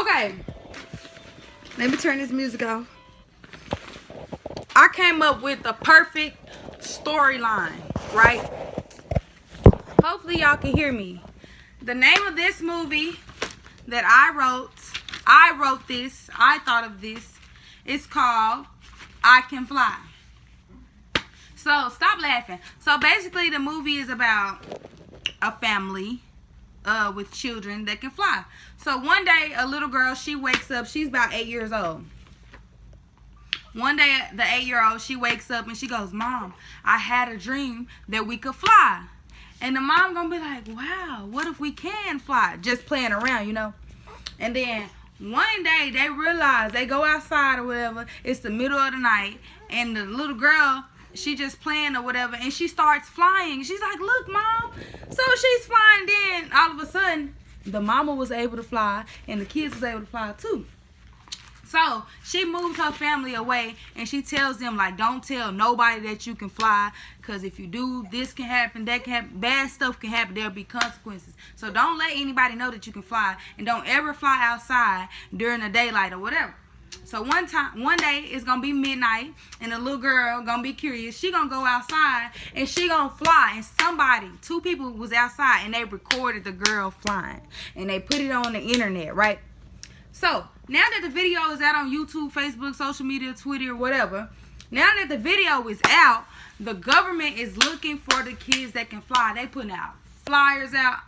Okay. Let me turn this music off. I came up with the perfect storyline, right? Hopefully y'all can hear me. The name of this movie that I wrote this, I thought of this. It's called I Can Fly. So stop laughing. So basically the movie is about a family with children that can fly. So one day a little girl, she wakes up, she's about 8 years old. One day the 8-year-old, she wakes up and she goes, "Mom, I had a dream that we could fly." And the mom gonna be like, "Wow, what if we can fly?" Just playing around, you know. And then one day they realize, they go outside or whatever, it's the middle of the night, and the little girl, she just playing or whatever, and she starts flying. She's like, "Look, Mom." So she's flying. Then all of a sudden the mama was able to fly and the kids was able to fly too. So she moves her family away and she tells them, like, don't tell nobody that you can fly, because if you do, this can happen, that can happen, bad stuff can happen, there'll be consequences. So don't let anybody know that you can fly, and don't ever fly outside during the daylight or whatever. So one day it's gonna be midnight, and the little girl gonna be curious. She gonna go outside and she gonna fly, and two people was outside and they recorded the girl flying and they put it on the internet, right? So now that the video is out on YouTube, Facebook, social media, Twitter, whatever, now that the video is out, the government is looking for the kids that can fly. They putting out flyers out.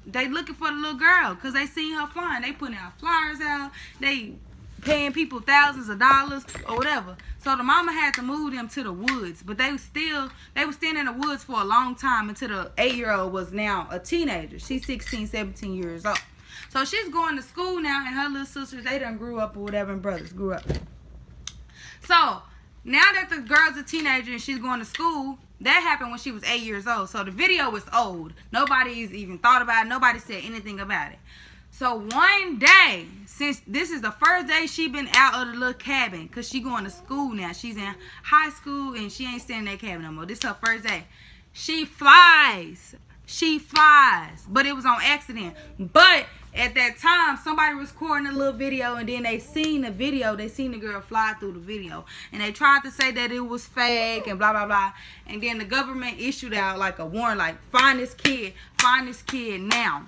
They looking for the little girl because they seen her flying. They putting out flyers out. They paying people thousands of dollars or whatever. So the mama had to move them to the woods, but they were staying in the woods for a long time until the 8-year-old was now a teenager. She's 16, 17 years old. So she's going to school now, and her little sisters, they done grew up or whatever, and brothers grew up. So now that the girl's a teenager and she's going to school, that happened when she was 8 years old. So the video is old. Nobody's even thought about it. Nobody said anything about it. So one day, since this is the first day she been out of the little cabin, because she going to school now. She's in high school and she ain't staying in that cabin no more. This is her first day. She flies. She flies. But it was on accident. But at that time, somebody was recording a little video, and then they seen the video. They seen the girl fly through the video. And they tried to say that it was fake and blah, blah, blah. And then the government issued out like a warrant, like, find this kid now.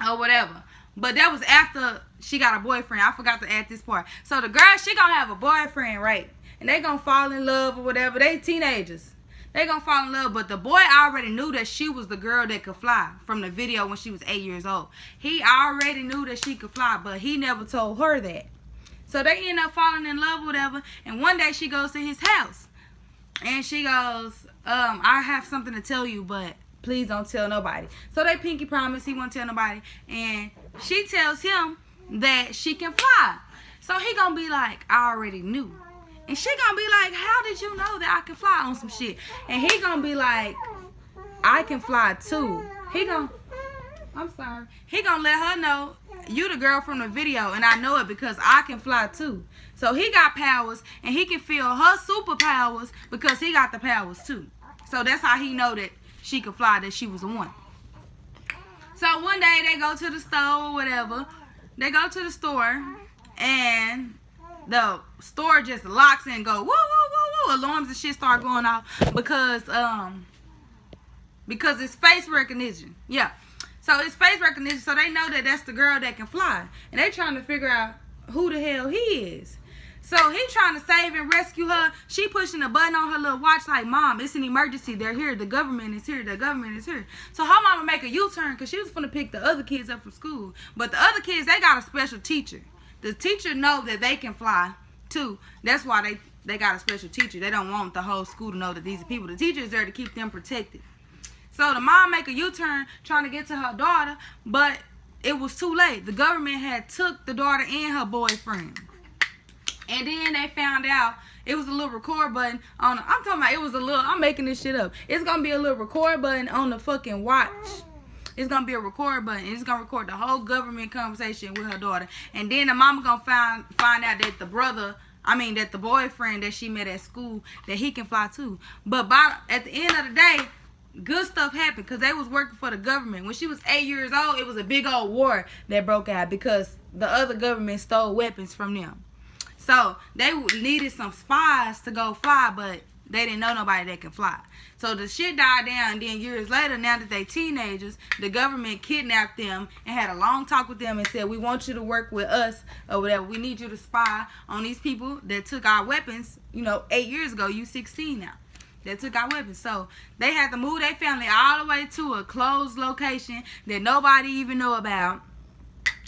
Or whatever. But that was after she got a boyfriend. I forgot to add this part. So the girl, she gonna have a boyfriend, right? And they gonna fall in love or whatever. They teenagers. They gonna fall in love. But the boy already knew that she was the girl that could fly from the video when she was 8 years old. He already knew that she could fly, but he never told her that. So they end up falling in love or whatever. And one day she goes to his house. And she goes, I have something to tell you, but please don't tell nobody. So they pinky promise he won't tell nobody. And she tells him that she can fly. So he gonna be like, I already knew. And she gonna be like, how did you know that I can fly on some shit? And he gonna be like, I can fly too. He gonna let her know, you the girl from the video, and I know it because I can fly too. So he got powers, and he can feel her superpowers because he got the powers too. So that's how he know that she could fly, that she was the one. So one day they go to the store or whatever. They go to the store and the store just locks and go woo woo woo woo. Alarms and shit start going off because it's face recognition. Yeah. So it's face recognition, so they know that that's the girl that can fly. And they trying to figure out who the hell he is. So he trying to save and rescue her. She pushing a button on her little watch like, Mom, it's an emergency. They're here. The government is here. The government is here. So her mama make a U-turn because she was going to pick the other kids up from school. But the other kids, they got a special teacher. The teacher know that they can fly too. That's why they got a special teacher. They don't want the whole school to know that these are people. The teacher is there to keep them protected. So the mom make a U-turn trying to get to her daughter, but it was too late. The government had took the daughter and her boyfriend. And then they found out it was a little record button on the, I'm making this shit up. It's going to be a little record button on the fucking watch. It's going to be a record button. It's going to record the whole government conversation with her daughter. And then the mama going to find out that that the boyfriend that she met at school, that he can fly too. But at the end of the day, good stuff happened because they was working for the government. When she was 8 years old, it was a big old war that broke out because the other government stole weapons from them. So they needed some spies to go fly, but they didn't know nobody that can fly. So the shit died down, and then years later, now that they teenagers, the government kidnapped them and had a long talk with them and said, we want you to work with us or whatever. We need you to spy on these people that took our weapons, 8 years ago. You 16 now. That took our weapons. So they had to move their family all the way to a closed location that nobody even know about.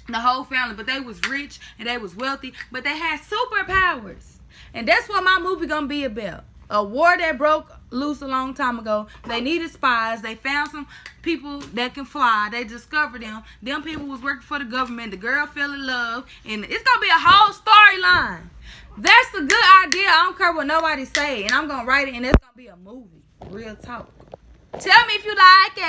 The whole family, but they was rich and they was wealthy, but they had superpowers. And that's what my movie gonna be about. A war that broke loose a long time ago. They needed spies. They found some people that can fly. They discovered them. Them people was working for the government. The girl fell in love. And it's going to be a whole storyline. That's a good idea. I don't care what nobody say. And I'm going to write it and it's going to be a movie. Real talk. Tell me if you like it.